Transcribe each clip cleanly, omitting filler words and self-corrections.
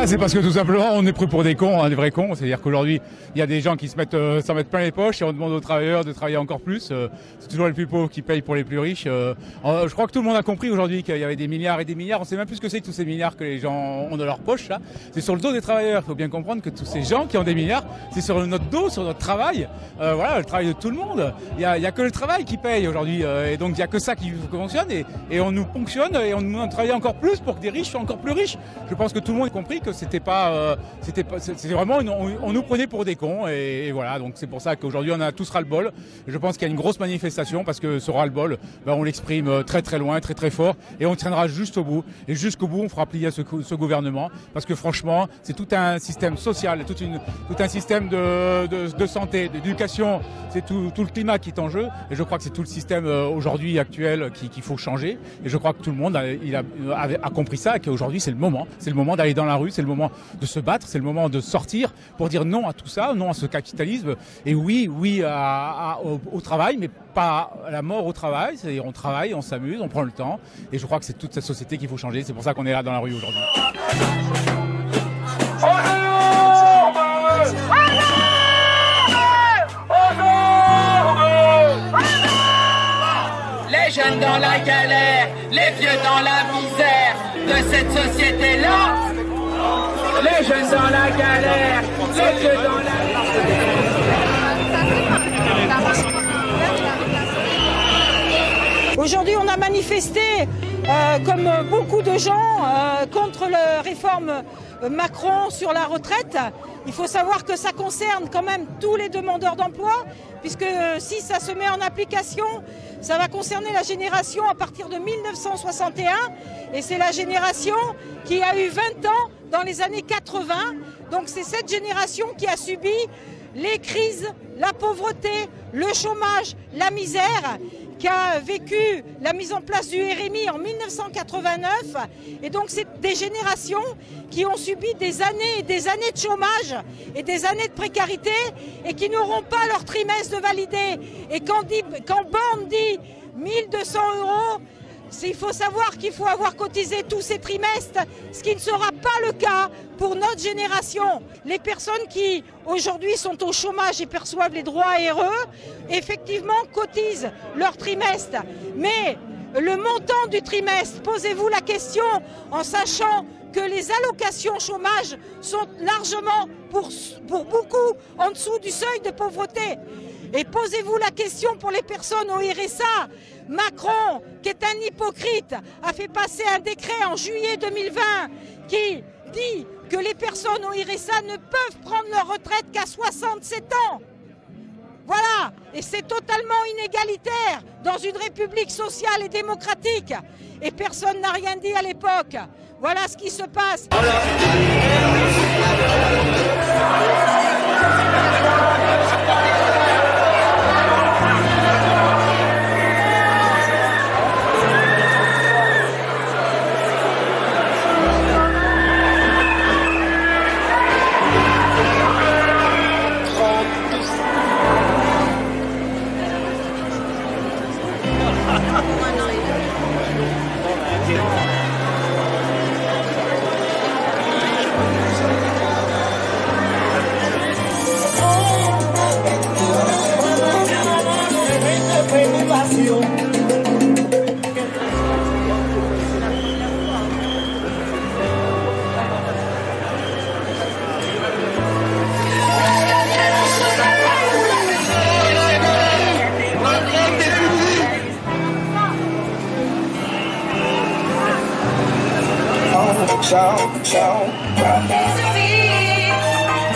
C'est parce que tout simplement on est pris pour des cons, des vrais cons. C'est-à-dire qu'aujourd'hui il y a des gens qui s'en mettent plein les poches et on demande aux travailleurs de travailler encore plus. C'est toujours les plus pauvres qui payent pour les plus riches. Je crois que tout le monde a compris aujourd'hui qu'il y avait des milliards et des milliards. On sait même plus ce que c'est que tous ces milliards que les gens ont dans leur poche là. C'est sur le dos des travailleurs. Il faut bien comprendre que tous ces gens qui ont des milliards, c'est sur notre dos, sur notre travail. Voilà, le travail de tout le monde. Il y a que le travail qui paye aujourd'hui et donc il y a que ça qui fonctionne et on nous ponctionne et on nous demande de travailler encore plus pour que des riches soient encore plus riches. Je pense que tout le monde a compris que c'était vraiment on nous prenait pour des cons et voilà, donc c'est pour ça qu'aujourd'hui on a tous ras-le-bol. Je pense qu'il y a une grosse manifestation parce que ce ras-le-bol, on l'exprime très très loin, très très fort et on tiendra juste au bout et jusqu'au bout on fera plier ce gouvernement parce que franchement c'est tout un système social, tout un système de santé, d'éducation, c'est tout le climat qui est en jeu et je crois que c'est tout le système aujourd'hui actuel qu'il faut changer et je crois que tout le monde a compris ça et qu'aujourd'hui c'est le moment d'aller dans la rue, c'est le moment de se battre, c'est le moment de sortir pour dire non à tout ça, non à ce capitalisme et oui au travail, mais pas à la mort au travail. C'est-à-dire on travaille, on s'amuse, on prend le temps et je crois que c'est toute cette société qu'il faut changer. C'est pour ça qu'on est là dans la rue aujourd'hui. Les jeunes dans la galère, les vieux dans la misère de cette société-là. Les jeunes dans la galère, les vieux dans la Aujourd'hui, on a manifesté, comme beaucoup de gens, contre la réforme Macron sur la retraite. Il faut savoir que ça concerne quand même tous les demandeurs d'emploi, puisque si ça se met en application, ça va concerner la génération à partir de 1961, et c'est la génération qui a eu 20 ans dans les années 80. Donc c'est cette génération qui a subi les crises, la pauvreté, le chômage, la misère, qui a vécu la mise en place du RMI en 1989. Et donc c'est des générations qui ont subi des années et des années de chômage et des années de précarité et qui n'auront pas leur trimestre de validé. Et quand Borne dit 1200 €, il faut savoir qu'il faut avoir cotisé tous ces trimestres, ce qui ne sera pas le cas pour notre génération. Les personnes qui aujourd'hui sont au chômage et perçoivent les droits RE, effectivement cotisent leur trimestre. Mais le montant du trimestre, posez-vous la question en sachant que les allocations chômage sont largement, pour beaucoup, en dessous du seuil de pauvreté. Et posez-vous la question pour les personnes au RSA. Macron, qui est un hypocrite, a fait passer un décret en juillet 2020 qui dit que les personnes au RSA ne peuvent prendre leur retraite qu'à 67 ans. Voilà, et c'est totalement inégalitaire dans une république sociale et démocratique. Et personne n'a rien dit à l'époque. Voilà ce qui se passe.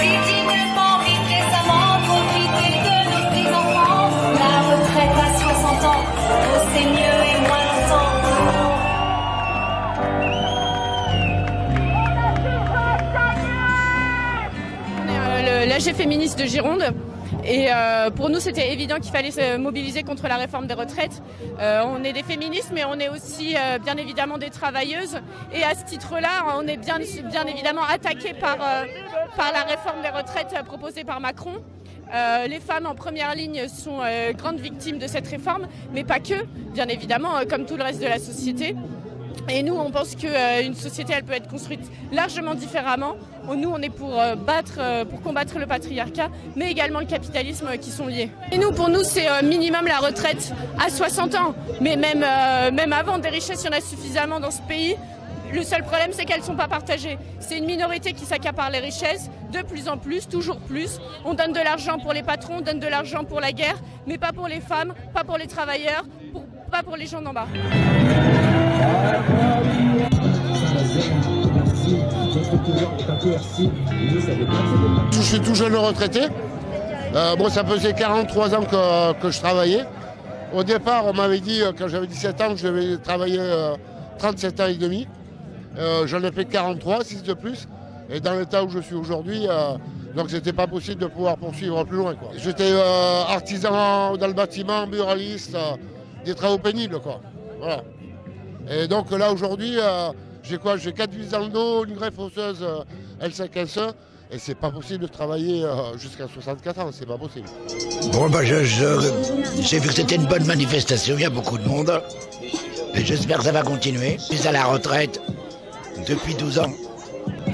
Dignement, récemment, profiter de nos petits-enfants. La retraite à 60 ans, oh, c'est mieux et moins On est l'AG féministe de Gironde. Et pour nous, c'était évident qu'il fallait se mobiliser contre la réforme des retraites. On est des féministes, mais on est aussi bien évidemment des travailleuses. Et à ce titre-là, on est bien évidemment attaqués par la réforme des retraites proposée par Macron. Les femmes en première ligne sont grandes victimes de cette réforme, mais pas que, bien évidemment, comme tout le reste de la société. Et nous, on pense qu'une société, elle peut être construite largement différemment. Nous, on est pour combattre le patriarcat, mais également le capitalisme qui sont liés. Et nous, pour nous, c'est minimum la retraite à 60 ans. Mais même avant, des richesses, il y en a suffisamment dans ce pays. Le seul problème, c'est qu'elles ne sont pas partagées. C'est une minorité qui s'accapare les richesses, de plus en plus, toujours plus. On donne de l'argent pour les patrons, on donne de l'argent pour la guerre, mais pas pour les femmes, pas pour les travailleurs, pas pour les gens d'en bas. Je suis tout jeune retraité. Ça faisait 43 ans que je travaillais. Au départ, on m'avait dit, quand j'avais 17 ans, que je devais travailler 37 ans et demi. J'en ai fait 43, 6 de plus. Et dans l'état où je suis aujourd'hui, donc c'était pas possible de pouvoir poursuivre plus loin. J'étais artisan dans le bâtiment, buraliste, des travaux pénibles. Voilà. Et donc là aujourd'hui, j'ai 4 vis dans le dos, une greffe osseuse L5S1, et c'est pas possible de travailler jusqu'à 64 ans, c'est pas possible. Bon j'ai vu que c'était une bonne manifestation, il y a beaucoup de monde, et j'espère que ça va continuer. Je suis à la retraite depuis 12 ans.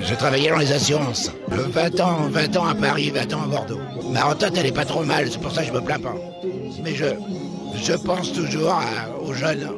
Je travaillais dans les assurances, 20 ans à Paris, 20 ans à Bordeaux. Ma retraite elle est pas trop mal, c'est pour ça que je me plains pas. Mais je pense toujours aux jeunes.